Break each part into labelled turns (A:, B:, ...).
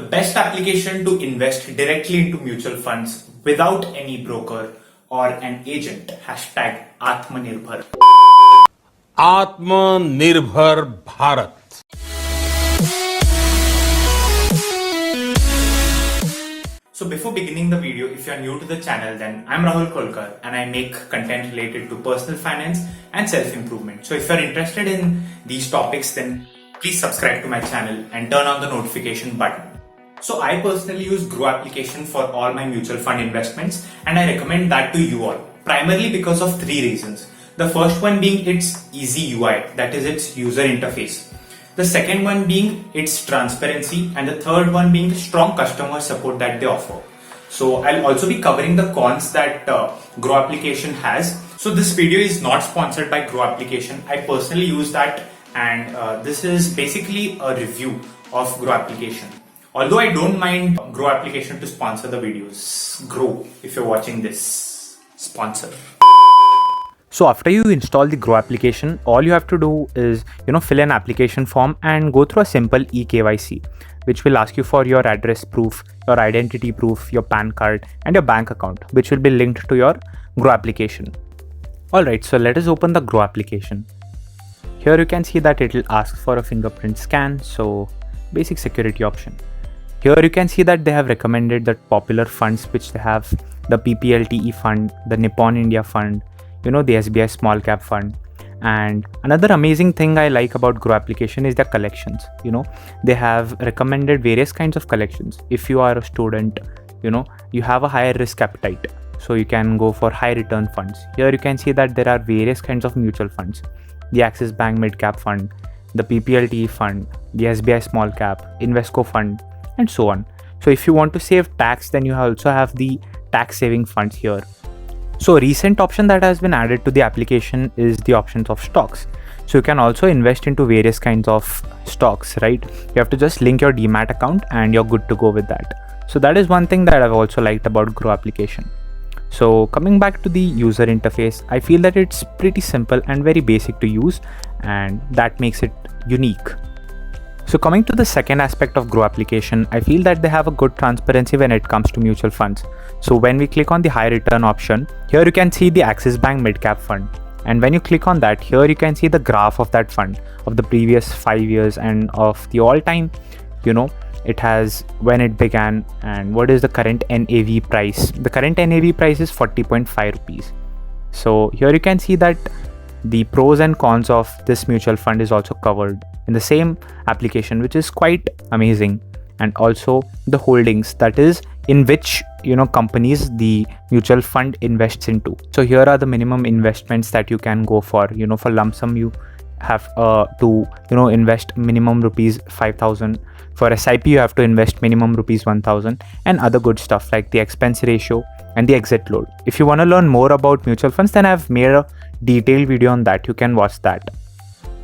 A: best application to invest directly into mutual funds without any broker or an agent. Hashtag Atmanirbhar.
B: आत्मनिर्भर Bharat.
A: So before beginning the video, if you are new to the channel, then I'm Rahul Kolkar and I make content related to personal finance and self-improvement. So if you are interested in these topics, then please subscribe to my channel and turn on the notification button. So I personally use Groww application for all my mutual fund investments and I recommend that to you all, primarily because of three reasons. The first one being its easy UI, that is its user interface. The second one being its transparency, and the third one being the strong customer support that they offer. So I'll also be covering the cons that Groww application has. So this video is not sponsored by Groww application. I personally use that, and this is basically a review of Groww application. Although I don't mind Groww application to sponsor the videos. Groww, if you're watching this, sponsor.
C: So after you install the Groww application, all you have to do is, fill an application form and go through a simple eKYC, which will ask you for your address proof, your identity proof, your PAN card, and your bank account, which will be linked to your Groww application. Alright, so let us open the Groww application. Here you can see that it will ask for a fingerprint scan, so basic security option. Here you can see that they have recommended the popular funds which they have, the PPLTE fund, the Nippon India fund, the SBI small cap fund. And another amazing thing I like about Groww application is their collections. They have recommended various kinds of collections. If you are a student, you have a higher risk appetite, so you can go for high return funds. Here you can see that there are various kinds of mutual funds, the Axis Bank mid cap fund, the PPLTE fund, the SBI small cap, Invesco fund, and so on. So if you want to save tax, then you also have the tax saving funds here. So a recent option that has been added to the application is the options of stocks. So you can also invest into various kinds of stocks, right? You have to just link your Demat account and you're good to go with that. So that is one thing that I've also liked about Groww application. So coming back to the user interface, I feel that it's pretty simple and very basic to use, and that makes it unique. So coming to the second aspect of Groww application, I feel that they have a good transparency when it comes to mutual funds. So when we click on the high return option, here you can see the Axis Bank mid cap fund. And when you click on that, here you can see the graph of that fund of the previous 5 years and of the all time, it has when it began and what is the current NAV price. The current NAV price is 40.5 rupees. So here you can see that the pros and cons of this mutual fund is also covered in the same application, which is quite amazing. And also the holdings, that is in which companies the mutual fund invests into. So here are the minimum investments that you can go for. For lump sum you have to invest minimum rupees 5,000. For SIP you have to invest minimum rupees 1,000, and other good stuff like the expense ratio and the exit load. If you want to learn more about mutual funds, then I've made a detailed video on that. You can watch that.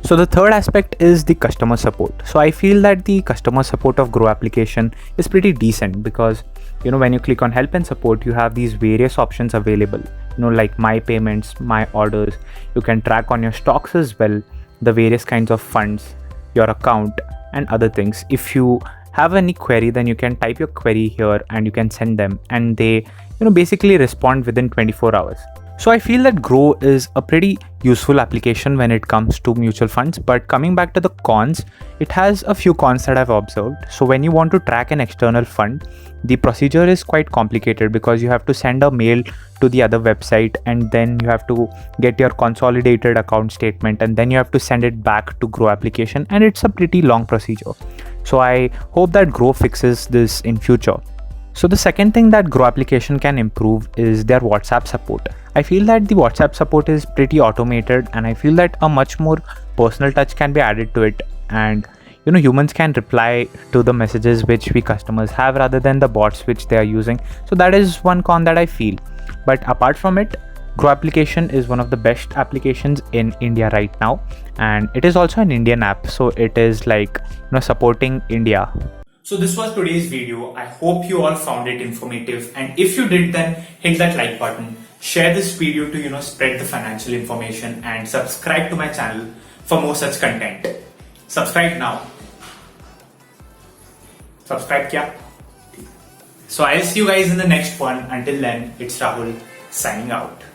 C: So the third aspect is the customer support. So I feel that the customer support of Groww application is pretty decent because when you click on help and support, you have these various options available, like my payments, my orders. You can track on your stocks as well, the various kinds of funds, your account, and other things. If you have any query, then you can type your query here and you can send them, and they basically respond within 24 hours. So I feel that Groww is a pretty useful application when it comes to mutual funds. But coming back to the cons, it has a few cons that I've observed. So when you want to track an external fund, the procedure is quite complicated because you have to send a mail to the other website, and then you have to get your consolidated account statement, and then you have to send it back to Groww application, and it's a pretty long procedure. So I hope that Groww fixes this in future. So the second thing that Groww application can improve is their WhatsApp support. I feel that the WhatsApp support is pretty automated, and I feel that a much more personal touch can be added to it, and humans can reply to the messages which we customers have rather than the bots which they are using. So that is one con that I feel. But apart from it, Groww application is one of the best applications in India right now, and it is also an Indian app, so it is like supporting India.
A: So this was today's video. I hope you all found it informative, and if you did, then hit that like button, share this video to spread the financial information, and subscribe to my channel for more such content. Subscribe now. Subscribe किया. So I'll see you guys in the next one. Until then, it's Rahul signing out.